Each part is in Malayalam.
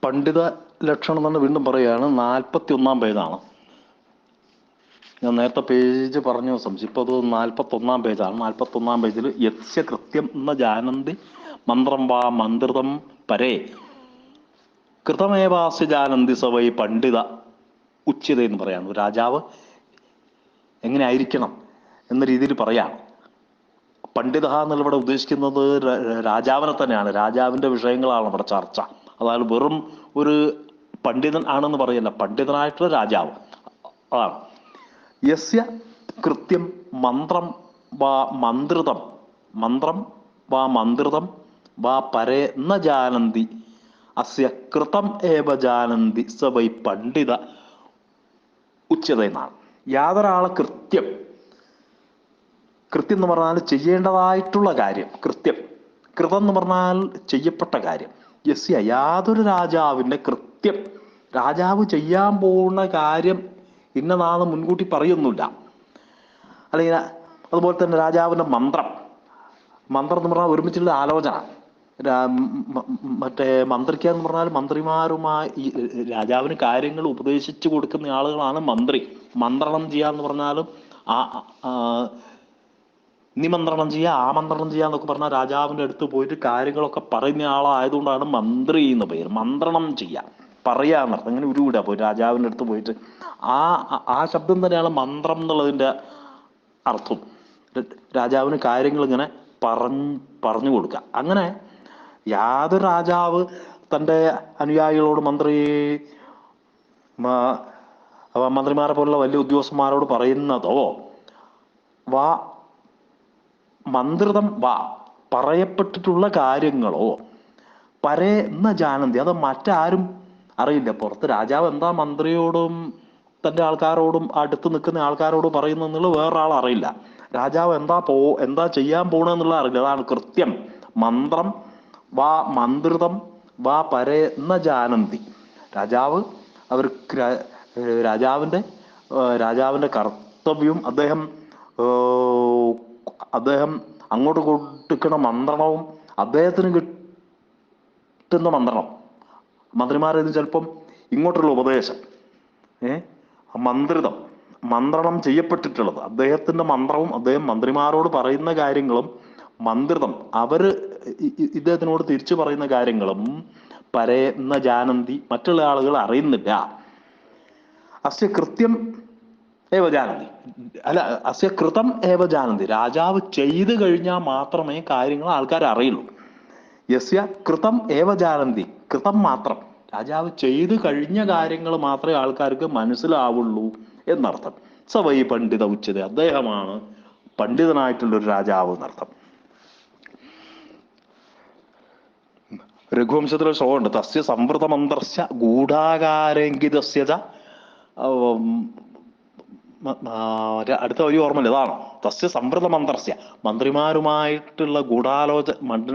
പണ്ഡിത ലക്ഷണം തന്നെ വീണ്ടും പറയുകയാണ്. 41 പേജാണ്. ഞാൻ നേരത്തെ പേജ് പറഞ്ഞു സംശയം. ഇപ്പോൾ അത് 41 പേജാണ്. 41 പേജിൽ യസ്യ കൃത്യം എന്ന ജാനന്തി മന്ത്രം വാ മന്ത്രിതം പരേ കൃതമേവാസ്യ ജാനന്തി സവൈ പണ്ഡിത ഉച്യത എന്ന് പറയാണ്. രാജാവ് എങ്ങനെ ആയിരിക്കണം എന്ന രീതിയിൽ പറയാം. പണ്ഡിത എന്നുള്ള ഇവിടെ ഉദ്ദേശിക്കുന്നത് രാജാവിനെ തന്നെയാണ്. രാജാവിൻ്റെ വിഷയങ്ങളാണ് ഇവിടെ ചർച്ച. അതായത് വെറും ഒരു പണ്ഡിതൻ ആണെന്ന് പറയല്ല, പണ്ഡിതനായിട്ടുള്ള രാജാവ് അതാണ്. യസ്യ കൃത്യം മന്ത്രം വാ മന്ത്രിതം മന്ത്രം വാ മന്ത്രിതം വാ പരേ ന ജാനന്തി അസ്യ കൃതം ഏവ ജാനന്തി സ വൈ പണ്ഡിത ഉച്യത എന്നാണ്. യാതൊരാളെ കൃത്യം എന്ന് പറഞ്ഞാൽ ചെയ്യേണ്ടതായിട്ടുള്ള കാര്യം, കൃത്യം. കൃതം എന്ന് പറഞ്ഞാൽ ചെയ്യപ്പെട്ട കാര്യം. യസ്യ യാതൊരു രാജാവിൻ്റെ കൃത്യം, രാജാവ് ചെയ്യാൻ പോകുന്ന കാര്യം ഇന്നതാണെന്ന് മുൻകൂട്ടി പറയുന്നില്ല. അല്ലെങ്കിൽ അതുപോലെ തന്നെ രാജാവിൻ്റെ മന്ത്രം എന്ന് പറഞ്ഞാൽ ഒരുമിച്ചുള്ള ആലോചന. മറ്റേ മന്ത്രിക്കുക എന്ന് പറഞ്ഞാൽ മന്ത്രിമാരുമായി രാജാവിന് കാര്യങ്ങൾ ഉപദേശിച്ചു കൊടുക്കുന്ന ആളുകളാണ് മന്ത്രി. മന്ത്രണം ചെയ്യാന്ന് പറഞ്ഞാലും നിമന്ത്രണം ചെയ്യുക, ആമന്ത്രണം ചെയ്യുക എന്നൊക്കെ പറഞ്ഞാൽ രാജാവിൻ്റെ അടുത്ത് പോയിട്ട് കാര്യങ്ങളൊക്കെ പറയുന്ന ആളായതുകൊണ്ടാണ് മന്ത്രി എന്ന് പേര്. മന്ത്രണം ചെയ്യുക, പറയുക എന്നർത്ഥം. അങ്ങനെ ഉരുവിടുക പോയി രാജാവിൻ്റെ അടുത്ത് പോയിട്ട്. ആ ശബ്ദം തന്നെയാണ് മന്ത്രം എന്നുള്ളതിൻ്റെ അർത്ഥം. രാജാവിന് കാര്യങ്ങൾ ഇങ്ങനെ പറഞ്ഞു കൊടുക്കുക. അങ്ങനെ യാതൊരു രാജാവ് തൻ്റെ അനുയായികളോട് മന്ത്രിമാരെ പോലുള്ള വലിയ ഉദ്യോഗസ്ഥന്മാരോട് പറയുന്നതോ വാ മന്ത്രിതം വാ പറയപ്പെട്ടിട്ടുള്ള കാര്യങ്ങളോ പരേ എന്ന ജാനന്തി അത് മറ്റാരും അറിയില്ല. പുറത്ത് രാജാവ് എന്താ മന്ത്രിയോടും തൻ്റെ ആൾക്കാരോടും അടുത്ത് നിൽക്കുന്ന ആൾക്കാരോട് പറയുന്നെന്നുള്ളത് വേറൊരാൾ അറിയില്ല. രാജാവ് എന്താ ചെയ്യാൻ പോണെന്നുള്ള അറിയില്ല. അതാണ് കൃത്യം. മന്ത്രം വാ മന്ത്രിതം വാ പരേ ന ജാനന്തി. രാജാവിൻ്റെ കർത്തവ്യവും അദ്ദേഹം അങ്ങോട്ട് കൊടുക്കുന്ന മന്ത്രണവും അദ്ദേഹത്തിന് കിട്ടുന്ന മന്ത്രണം. മന്ത്രിമാരേത് ചിലപ്പം ഇങ്ങോട്ടുള്ള ഉപദേശം മന്ത്രണം ചെയ്യപ്പെട്ടിട്ടുള്ളത് അദ്ദേഹത്തിൻ്റെ മന്ത്രവും അദ്ദേഹം മന്ത്രിമാരോട് പറയുന്ന കാര്യങ്ങളും മന്ത്രിതം ഇദ്ദേഹത്തിനോട് തിരിച്ചു പറയുന്ന കാര്യങ്ങളും പരേ ന ജാനന്തി മറ്റുള്ള ആളുകൾ അറിയുന്നില്ല. അസ്യ കൃത്യം ഏവ ജാനന്തി അസ്യ കൃതം ഏവ ജാനന്തി. രാജാവ് ചെയ്തു കഴിഞ്ഞാൽ മാത്രമേ കാര്യങ്ങൾ ആൾക്കാർ അറിയുള്ളൂ. യസ്യ കൃതം ഏവ ജാനന്തി, കൃതം മാത്രം, രാജാവ് ചെയ്തു കഴിഞ്ഞ കാര്യങ്ങൾ മാത്രമേ ആൾക്കാർക്ക് മനസ്സിലാവുള്ളൂ എന്നർത്ഥം. സ വൈ പണ്ഡിത ഉച്യത, അദ്ദേഹമാണ് പണ്ഡിതനായിട്ടുള്ളൊരു രാജാവ് എന്നർത്ഥം. രഘുവംശത്തിലൊരു ശ്ലോകമുണ്ട്. തസ്യ സംവൃത മന്ത്രസ്യ ഗൂഢാകാരങ്കിതസ്യ അടുത്ത വരി ഓർമ്മയില്ല, ഇതാണ്. തസ്യ സംവൃത മന്ത്രസ്യ, മന്ത്രിമാരുമായിട്ടുള്ള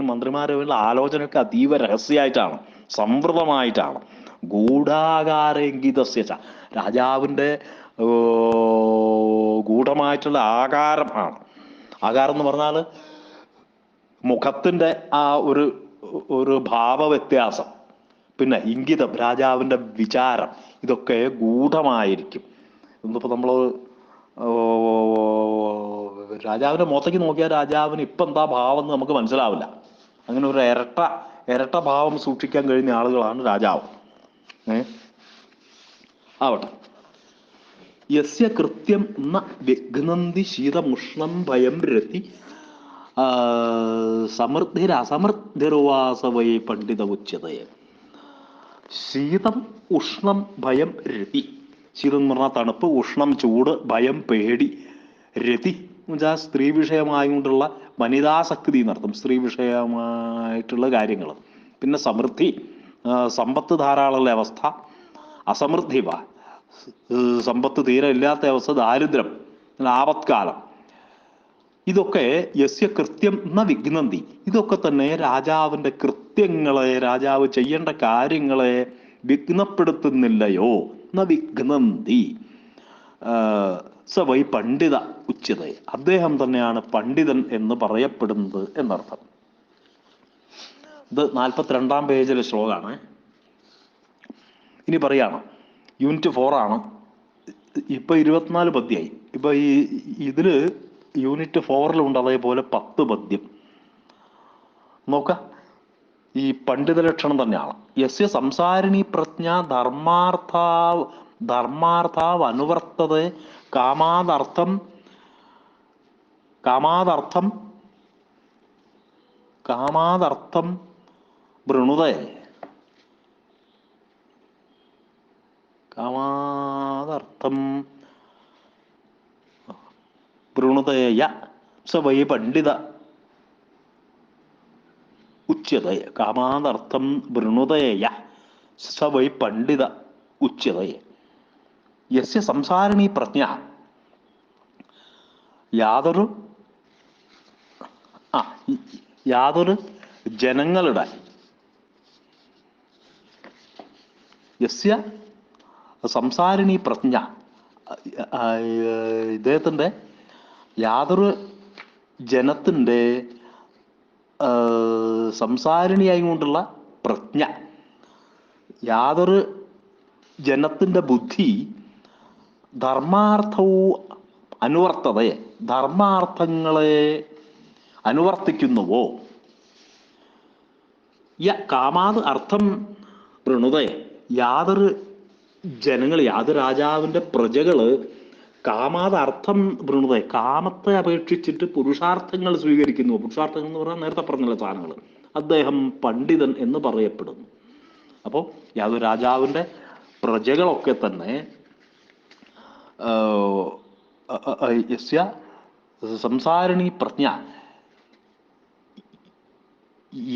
മന്ത്രിമാരുമായുള്ള ആലോചനയൊക്കെ അതീവ രഹസ്യമായിട്ടാണ്, സംവൃതമായിട്ടാണ്. ഗൂഢാകാരങ്കിതസ്യ, രാജാവിൻ്റെ ഗൂഢമായിട്ടുള്ള ആകാരം ആണ്. ആകാരം എന്ന് പറഞ്ഞാൽ മുഖത്തിൻ്റെ ആ ഒരു ഭാവവ്യത്യാസം, പിന്നെ ഇംഗിതം, രാജാവിൻ്റെ വിചാരം, ഇതൊക്കെ ഗൂഢമായിരിക്കും. ഇന്നിപ്പോൾ നമ്മൾ രാജാവിൻ്റെ മുഖത്തേക്ക് നോക്കിയാൽ രാജാവിന് ഇപ്പം എന്താ ഭാവം എന്ന് നമുക്ക് മനസ്സിലാവില്ല. അങ്ങനെ ഒരു ഇരട്ട ഭാവം സൂക്ഷിക്കാൻ കഴിയുന്ന ആളുകളാണ് രാജാവ്. ആവട്ടെ. യസ്യ കൃത്യം ന വിഘ്നന്തി ശീതമുഷ്ണം ഭയം രതി സമൃദ്ധിരസമൃദ്ധിർവാസ വൈ പണ്ഡിത ഉച്യതയെ. ശീതം ഉഷ്ണം ഭയം രതി. ശീതം എന്ന് പറഞ്ഞാൽ തണുപ്പ്, ഉഷ്ണം ചൂട്, ഭയം പേടി, രതി എന്ന് വെച്ചാൽ സ്ത്രീ വിഷയമായിട്ടുള്ള വനിതാശക്തി എന്നർത്ഥം, സ്ത്രീ വിഷയമായിട്ടുള്ള കാര്യങ്ങൾ. പിന്നെ സമൃദ്ധി, സമ്പത്ത് ധാരാളമുള്ള അവസ്ഥ. അസമൃദ്ധി സമ്പത്ത് തീരെ ഇല്ലാത്ത അവസ്ഥ, ദാരിദ്ര്യം, ആപത്കാലം. ഇതൊക്കെ യസ്യ കൃത്യം ന വിഘ്നന്തി, ഇതൊക്കെ തന്നെ രാജാവിൻ്റെ കൃത്യങ്ങളെ, രാജാവ് ചെയ്യേണ്ട കാര്യങ്ങളെ വിഘ്നപ്പെടുത്തുന്നില്ലയോ. ന വിഘ്നന്തി സ വൈ പണ്ഡിത ഉച്യത, അദ്ദേഹം തന്നെയാണ് പണ്ഡിതൻ എന്ന് പറയപ്പെടുന്നത് എന്നർത്ഥം. ഇത് 42 പേജിലെ ശ്ലോകമാണ്. ഇനി പറയാണ്, യൂണിറ്റ് 4 ആണ്. ഇപ്പൊ 24 പദ്യമായി. ഇപ്പൊ ഇതില് യൂണിറ്റ് 4 അതേപോലെ 10 പദ്യം. നോക്ക, ഈ പണ്ഡിത ലക്ഷണം തന്നെയാണ്. യസ്യ സംസാരിണി പ്രജ്ഞ ധർമാർത്ഥാവ് അനുവർത്തത കാമാദർത്ഥം വൃണുതേ വൃണുതയ സ വൈ പണ്ഡിത ഉച്യതയെ. കാമാദർത്ഥം വൃണുതയ സ വൈ പണ്ഡിത ഉച്യതയെ. യസ്യ സംസാരിണി പ്രജ്ഞ, യാതൊരു ജനങ്ങളുടെ, യസ്യ സംസാരിണി പ്രജ്ഞ, ഇദ്ദേഹത്തിൻ്റെ യാതൊരു ജനത്തിൻ്റെ സംസാരിണിയായി കൊണ്ടുള്ള പ്രജ്ഞ, യാതൊരു ജനത്തിൻ്റെ ബുദ്ധി ധർമാർത്ഥവും അനുവർത്തതയെ, ധർമാർത്ഥങ്ങളെ അനുവർത്തിക്കുന്നുവോ, കാമാത് അർത്ഥം വൃണുതയെ, യാതൊരു ജനങ്ങൾ, യാതൊരു രാജാവിൻ്റെ പ്രജകള് കാമാത് അർത്ഥം വൃണുതയെ, കാമത്തെ അപേക്ഷിച്ചിട്ട് പുരുഷാർത്ഥങ്ങൾ സ്വീകരിക്കുന്നു. പുരുഷാർത്ഥങ്ങൾ എന്ന് പറഞ്ഞാൽ നേരത്തെ പറഞ്ഞുള്ള സാധനങ്ങൾ. അദ്ദേഹം പണ്ഡിതൻ എന്ന് പറയപ്പെടുന്നു. അപ്പോൾ യാതൊരു രാജാവിൻ്റെ പ്രജകളൊക്കെ തന്നെ യസ്യ സംസാരിണി പ്രജ്ഞ,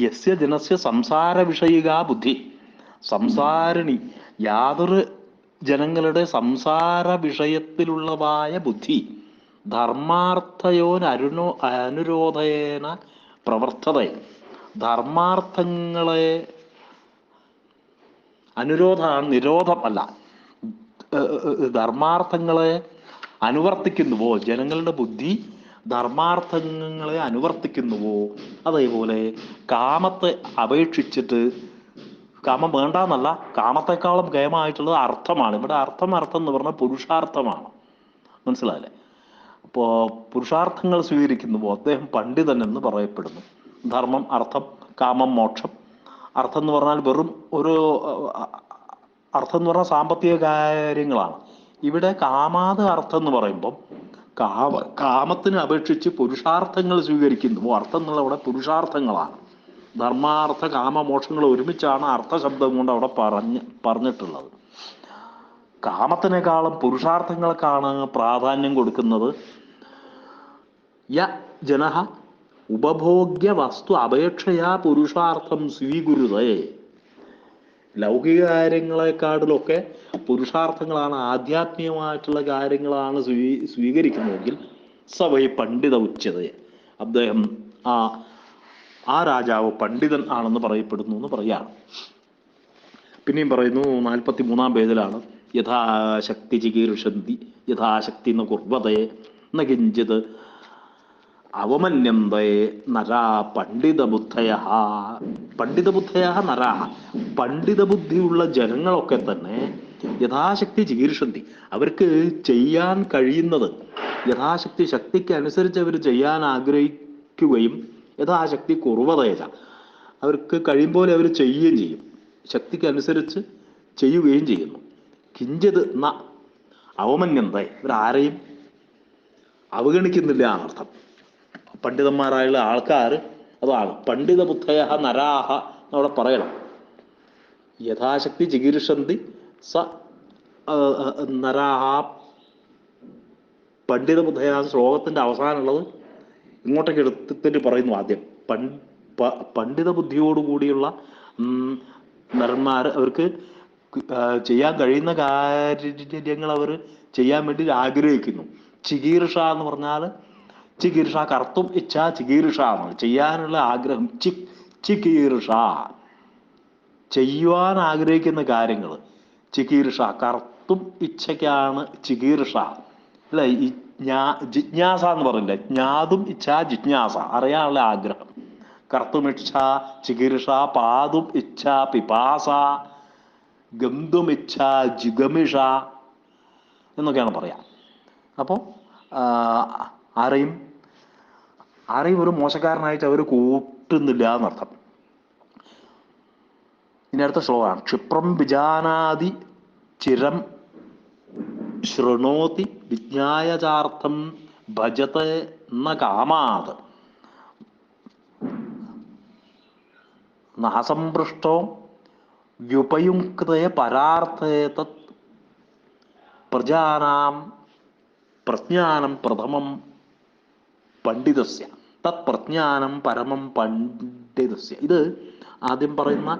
യസ്യ ജനസ്യ സംസാര വിഷയിക ബുദ്ധി, സംസാരിണി, യാതൊരു ജനങ്ങളുടെ സംസാര വിഷയത്തിലുള്ളതായ ബുദ്ധി അനുരോധേന പ്രവർത്തത, ധർമാർത്ഥങ്ങളെ അനുരോധമാണ്, നിരോധം അല്ല, ധർമാർത്ഥങ്ങളെ അനുവർത്തിക്കുന്നുവോ, ജനങ്ങളുടെ ബുദ്ധി ധർമാർത്ഥങ്ങളെ അനുവർത്തിക്കുന്നുവോ. അതേപോലെ കാമത്തെ അപേക്ഷിച്ചിട്ട്, കാമം വേണ്ടെന്നല്ല, കാമത്തെക്കാളും കേമായിട്ടുള്ളത് അർത്ഥമാണ്. ഇവിടെ അർത്ഥം എന്ന് പറഞ്ഞാൽ പുരുഷാർത്ഥമാണ്. മനസ്സിലായില്ലേ? അപ്പോൾ പുരുഷാർത്ഥങ്ങൾ സ്വീകരിക്കുന്നുവോ അദ്ദേഹം പണ്ഡിതൻ എന്ന് പറയപ്പെടുന്നു. ധർമ്മം, അർത്ഥം, കാമം, മോക്ഷം. അർത്ഥം എന്ന് പറഞ്ഞാൽ വെറും ഒരു അർത്ഥം എന്ന് പറഞ്ഞാൽ സാമ്പത്തിക കാര്യങ്ങളാണ്. ഇവിടെ കാമാത് അർത്ഥം എന്ന് പറയുമ്പം കാമത്തിന് അപേക്ഷിച്ച് പുരുഷാർത്ഥങ്ങൾ സ്വീകരിക്കുന്നുവോ. അർത്ഥം എന്നുള്ള അവിടെ പുരുഷാർത്ഥങ്ങളാണ്. ധർമാർത്ഥ കാമ മോക്ഷങ്ങൾ ഒരുമിച്ചാണ് അർത്ഥശബ്ദം കൊണ്ട് അവിടെ പറഞ്ഞിട്ടുള്ളത്. കാമത്തിനേക്കാളും പുരുഷാർത്ഥങ്ങൾക്കാണ് പ്രാധാന്യം കൊടുക്കുന്നത്. ജനഃ ഉപഭോഗ്യ വസ്തു അപേക്ഷയാ പുരുഷാർത്ഥം സ്വീകുരുതേ. ലൗകിക കാര്യങ്ങളെക്കാട്ടിലൊക്കെ പുരുഷാർത്ഥങ്ങളാണ്, ആധ്യാത്മികമായിട്ടുള്ള കാര്യങ്ങളാണ് സ്വീകരിക്കുന്നതെങ്കിൽ സവൈ പണ്ഡിത ഉച്യതയെ, അദ്ദേഹം ആ രാജാവ് പണ്ഡിതൻ ആണെന്ന് പറയപ്പെടുന്നു എന്ന് പറയാണ്. പിന്നെയും പറയുന്നു 43-ാം പേജിലാണ്, യഥാശക്തി ചികീർഷന്തി യഥാശക്തി ന കുർവതേ ന കിഞ്ചിത് അവമന്യന്തേ നരാ പണ്ഡിതബുദ്ധയ. പണ്ഡിതബുദ്ധയ നരാ, പണ്ഡിത ബുദ്ധിയുള്ള ജനങ്ങളൊക്കെ തന്നെ യഥാശക്തി ചികീർഷന്തി, അവർക്ക് ചെയ്യാൻ കഴിയുന്നത് യഥാശക്തി, ശക്തിക്ക് അനുസരിച്ച് അവർ ചെയ്യാൻ ആഗ്രഹിക്കുകയും യഥാശക്തി കുർവതേജ, അവർക്ക് കഴിയുമ്പോലെ അവർ ചെയ്യുകയും ചെയ്യും, ശക്തിക്ക് അനുസരിച്ച് ചെയ്യുകയും ചെയ്യുന്നു. കിഞ്ചിത് ന അവമന്യന്തേ, ഇവരാരെയും അവഗണിക്കുന്നില്ല എന്നർത്ഥം. പണ്ഡിതന്മാരായുള്ള ആൾക്കാർ അതാണ് പണ്ഡിത ബുദ്ധയ നരാഹ എന്നവിടെ പറയണം. യഥാശക്തി ചികീർഷന്തി സ നരാഹ പണ്ഡിത ബുദ്ധയ. ശ്ലോകത്തിന്റെ അവസാനമുള്ളത് ഇങ്ങോട്ടേക്ക് എടുത്തിട്ട് പറയുന്നു. ആദ്യം പണ്ഡിത ബുദ്ധിയോടുകൂടിയുള്ള നരന്മാർ, അവർക്ക് ചെയ്യാൻ കഴിയുന്ന കാര്യങ്ങൾ അവർ ചെയ്യാൻ വേണ്ടി ആഗ്രഹിക്കുന്നു. ചികീർഷ എന്ന് പറഞ്ഞാൽ, ചികീർഷ കർത്തും ഇച്ഛ, ചികീർഷ എന്നാണ് ചെയ്യാനുള്ള ആഗ്രഹം. ചികീർഷ ചെയ്യുവാൻ ആഗ്രഹിക്കുന്ന കാര്യങ്ങൾ, ചികീർഷ കർത്തും ഇച്ഛയ്ക്കാണ് ചികീർഷ. അല്ല, ജിജ്ഞാസ എന്ന് പറയില്ല, ജ്ഞാതും ഇച്ഛ ജിജ്ഞാസ, അറിയാനുള്ള ആഗ്രഹം. കർത്തും ഇച്ഛ ചികീർഷ, പാതും ഇച്ഛ പിപാസ, ഗന്ധുമിച്ഛ ജിഗമിഷ എന്നൊക്കെയാണ് പറയാം. അപ്പോൾ ആരെയും ഒരു മോശക്കാരനായിട്ട് അവർ കൂട്ടുന്നില്ല എന്നർത്ഥം. ഇനി അടുത്ത ശ്ലോകമാണ്. ക്ഷിപ്രം വിജാനാതി ചിരം ശൃണോതി വിജ്ഞായചാർത്ഥം ഭജത്തെ ന കാമാത് നാസംപൃഷ്ടോ വ്യുപയുക്തേ പരാർത്ഥേ തത് പ്രജാനാം പ്രജ്ഞാനം പ്രഥമം പണ്ഡിതസ്യ തത് പ്രജ്ഞാനം പരമം പണ്ഡിതസ്യ. ഇത് ആദ്യം പറയുന്ന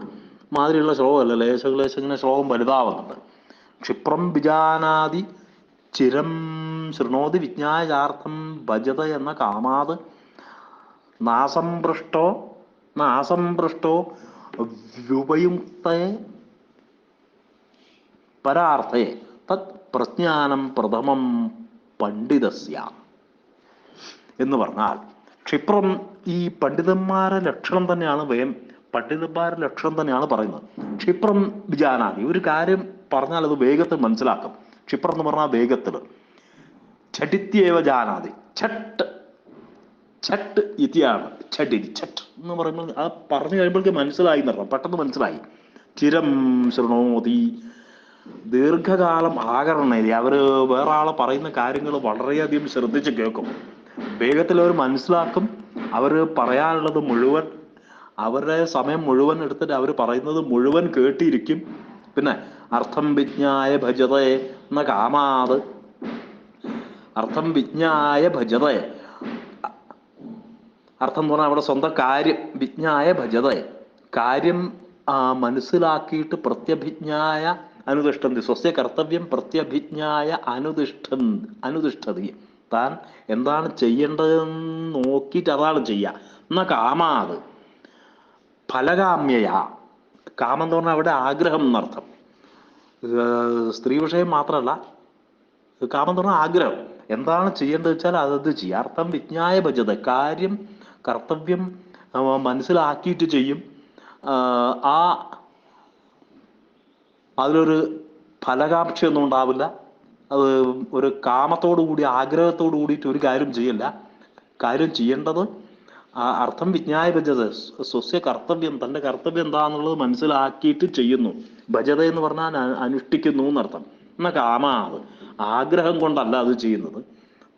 മാതിരിയുള്ള ശ്ലോകമല്ല, ലേശ ഇങ്ങനെ ശ്ലോകം വലുതാവുന്നുണ്ട്. ക്ഷിപ്രം വിജാനാതി ചിരം ശൃണോതി വിജ്ഞായാർത്ഥം ഭജത എന്ന കാമാത് നാസംപൃഷ്ടോ വ്യുപയുക്തേ പരാർത്ഥേ തത് പ്രജ്ഞാനം പ്രഥമം പണ്ഡിതസ്യ എന്ന് പറഞ്ഞാൽ, ക്ഷിപ്രം ഈ പണ്ഡിതന്മാരുടെ ലക്ഷണം തന്നെയാണ് പണ്ഡിതന്മാരുടെ ലക്ഷണം തന്നെയാണ് പറയുന്നത്. ക്ഷിപ്രം വിജാനാതി, ഒരു കാര്യം പറഞ്ഞാൽ അത് വേഗത്തിൽ മനസ്സിലാക്കും. ക്ഷിപ്രം എന്ന് പറഞ്ഞാൽ വേഗത്തിൽ. ഛടിത്യേവ ജാനാതി, ഛട്ട് ഇതിയാണ്. ഛട്ട് എന്ന് പറയുമ്പോൾ അത് പറഞ്ഞു കഴിയുമ്പോഴേക്ക് മനസ്സിലായി എന്നർത്ഥം, പെട്ടെന്ന് മനസ്സിലായി. ചിരം ശൃണോതി, ദീർഘകാലം ആകരണേതി. അവര് വേറെ ആളെ പറയുന്ന കാര്യങ്ങൾ വളരെയധികം ശ്രദ്ധിച്ച് കേൾക്കും. വേഗത്തിൽ അവർ മനസ്സിലാക്കും. അവർ പറയാനുള്ളത് മുഴുവൻ, അവരുടെ സമയം മുഴുവൻ എടുത്തിട്ട് അവർ പറയുന്നത് മുഴുവൻ കേട്ടിരിക്കും. പിന്നെ അർത്ഥം വിജ്ഞായ ഭജതേ എന്ന കാമാത്, അർത്ഥം വിജ്ഞായ ഭജതേ, അർത്ഥം എന്ന് പറഞ്ഞാൽ അവിടെ സ്വന്തം കാര്യം. വിജ്ഞായ ഭജതേ, കാര്യം മനസ്സിലാക്കിയിട്ട് പ്രത്യഭിജ്ഞായ അനുതിഷ്ഠന്തി, സ്വസ്യ കർത്തവ്യം പ്രത്യഭിജ്ഞായ അനുതിഷ്ഠതി. താൻ എന്താണ് ചെയ്യേണ്ടതെന്ന് നോക്കിയിട്ട് അതാണ് ചെയ്യുക. എന്നാ കാമാത് ഫലകാമ്യയ, കാമം എന്ന് പറഞ്ഞാൽ അവിടെ ആഗ്രഹം എന്നർത്ഥം. സ്ത്രീ വിഷയം മാത്രമല്ല, കാമം എന്ന് പറഞ്ഞാൽ ആഗ്രഹം. എന്താണ് ചെയ്യേണ്ടത് വെച്ചാൽ അതത് ചെയ്യുക. അർത്ഥം വിജ്ഞായ ഭജത, കാര്യം കർത്തവ്യം മനസ്സിലാക്കിയിട്ട് ചെയ്യും. അതിലൊരു ഫലകാംക്ഷയൊന്നും ഉണ്ടാവില്ല. അത് ഒരു കാമത്തോടു കൂടി ആഗ്രഹത്തോടു കൂടിയിട്ട് ഒരു കാര്യം ചെയ്യില്ല. കാര്യം ചെയ്യേണ്ടത് അർത്ഥം വിജ്ഞായ ഭജത, സ്വസ്യ കർത്തവ്യം, തൻ്റെ കർത്തവ്യം എന്താണെന്നുള്ളത് മനസ്സിലാക്കിയിട്ട് ചെയ്യുന്നു. ഭജത എന്ന് പറഞ്ഞാൽ അനുഷ്ഠിക്കുന്നു എന്നർത്ഥം. എന്നാൽ കാമാത്, ആഗ്രഹം കൊണ്ടല്ല അത് ചെയ്യുന്നത്.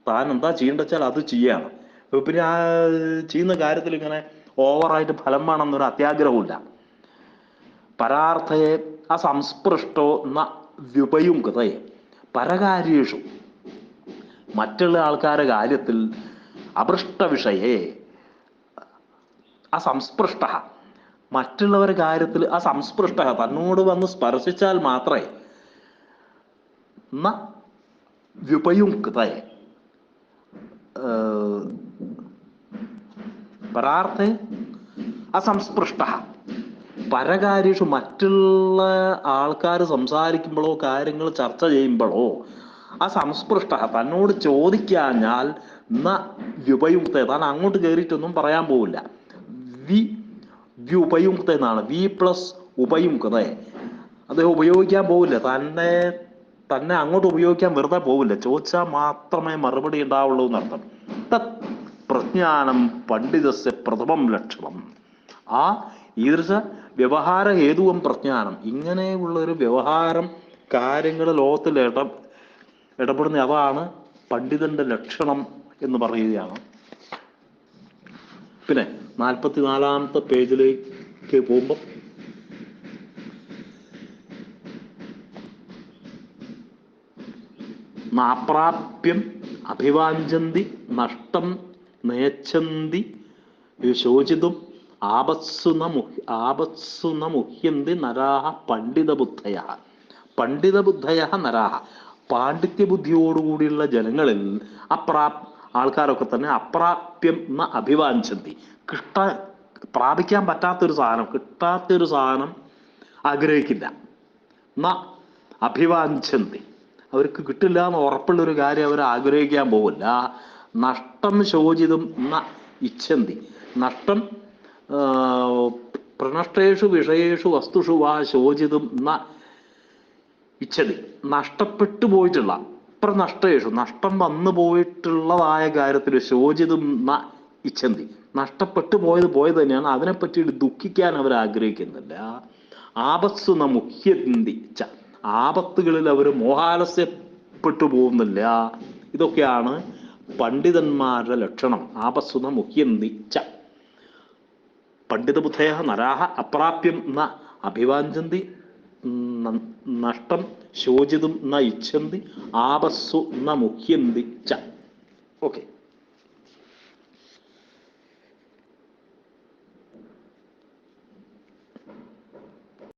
താൻ എന്താ ചെയ്യേണ്ടത് വെച്ചാൽ അത് ചെയ്യാണ്. പിന്നെ ആ ചെയ്യുന്ന കാര്യത്തിൽ ഇങ്ങനെ ഓവറായിട്ട് ഫലം വേണമെന്നൊരു അത്യാഗ്രഹമില്ല. പരാർത്ഥയെ അസംസ്പൃഷ്ടോ ന വ്യുപയുക്തയെ, പരകാര്യേഷു, മറ്റുള്ള ആൾക്കാരുടെ കാര്യത്തിൽ അപൃഷ്ട വിഷയേ അസംസ്പൃഷ്ട, മറ്റുള്ളവരുടെ കാര്യത്തിൽ അസംസ്പൃഷ്ട, തന്നോട് വന്ന് സ്പർശിച്ചാൽ മാത്രമേ ന വ്യുപയുക്തയെ, പരാർത്ഥേ അസംസ്പൃഷ്ട, പരകാര്യേഷു, മറ്റുള്ള ആൾക്കാർ സംസാരിക്കുമ്പോഴോ കാര്യങ്ങൾ ചർച്ച ചെയ്യുമ്പോഴോ അസംസ്പൃഷ്ട, തന്നോട് ചോദിക്കാഞ്ഞാൽ ന വ്യുപയുക്ത, താൻ അങ്ങോട്ട് കയറിയിട്ടൊന്നും പറയാൻ പോവില്ല. വ്യുപയുക്ത എന്നാണ്, വി പ്ലസ് ഉപയുക്ത, അദ്ദേഹം ഉപയോഗിക്കാൻ പോവില്ല. തന്നെ അങ്ങോട്ട് ഉപയോഗിക്കാൻ വെറുതെ പോവില്ല. ചോദിച്ചാൽ മാത്രമേ മറുപടി ഉണ്ടാവുള്ളൂ എന്നർത്ഥം. തത് പ്രജ്ഞാനം പണ്ഡിതസ്യ പ്രഥമം ലക്ഷണം. ഈദൃശ വ്യവഹാര ഹേതുവും പ്രജ്ഞാനം, ഇങ്ങനെയുള്ളൊരു വ്യവഹാരം, കാര്യങ്ങൾ ലോകത്തിൽ ഇടപെടുന്ന അതാണ് പണ്ഡിതന്റെ ലക്ഷണം എന്ന് പറയുകയാണ്. പിന്നെ 44-ാമത്തെ പേജിലേക്ക് പോകുമ്പോൾ നാപ്രാപ്യം അഭിവാഞ്ചന്തി നഷ്ടം നേച്ഛന്തി ശോചിതും ആപത്സു ന മുഹ്യന്തി നരാഹ പണ്ഡിതബുദ്ധയ. പണ്ഡിതബുദ്ധയ നരാഹ, പാണ്ഡിത്യബുദ്ധിയോടുകൂടിയുള്ള ജനങ്ങളിൽ ആൾക്കാരൊക്കെ തന്നെ അപ്രാപ്യം ന അഭിവാഞ്ചന്തി, പ്രാപിക്കാൻ പറ്റാത്തൊരു സാധനം, കിട്ടാത്തൊരു സാധനം ആഗ്രഹിക്കില്ല. ന അഭിവാഞ്ചന്തി, അവർക്ക് കിട്ടില്ല എന്ന് ഉറപ്പുള്ളൊരു കാര്യം അവർ ആഗ്രഹിക്കാൻ പോവില്ല. നഷ്ടം ശോചിതും ന ഇച്ഛന്തി, നഷ്ടം പ്രണഷ്ടേഷു വിഷയേഷു വസ്തുഷു വാ ശോചിതും ന ഇച്ഛതി നഷ്ടപ്പെട്ടു പോയിട്ടുള്ള നഷ്ടേഷു നഷ്ടം വന്നു പോയിട്ടുള്ളതായ കാര്യത്തിൽ ശോചിതും ന ഇച്ഛന്തി നഷ്ടപ്പെട്ടു പോയത് തന്നെയാണ്. അതിനെപ്പറ്റി ദുഃഖിക്കാൻ അവർ ആഗ്രഹിക്കുന്നില്ല. ആപത്സു ന മുഹ്യന്തി ച ആപത്തുകളിൽ അവർ മോഹാലസ്യപ്പെട്ടു പോകുന്നില്ല. ഇതൊക്കെയാണ് പണ്ഡിതന്മാരുടെ ലക്ഷണം. ആപത്സു ന മുഹ്യന്തി ച പണ്ഡിതബുദ്ധയ നരാഹ അപ്രാപ്യം ന അഭിവാഞ്ചന്തി നഷ്ടം ശോചിതും ന ഇച്ഛന്തി ആപസ്സു ന മുഹ്യന്തി ച. ഓക്കെ.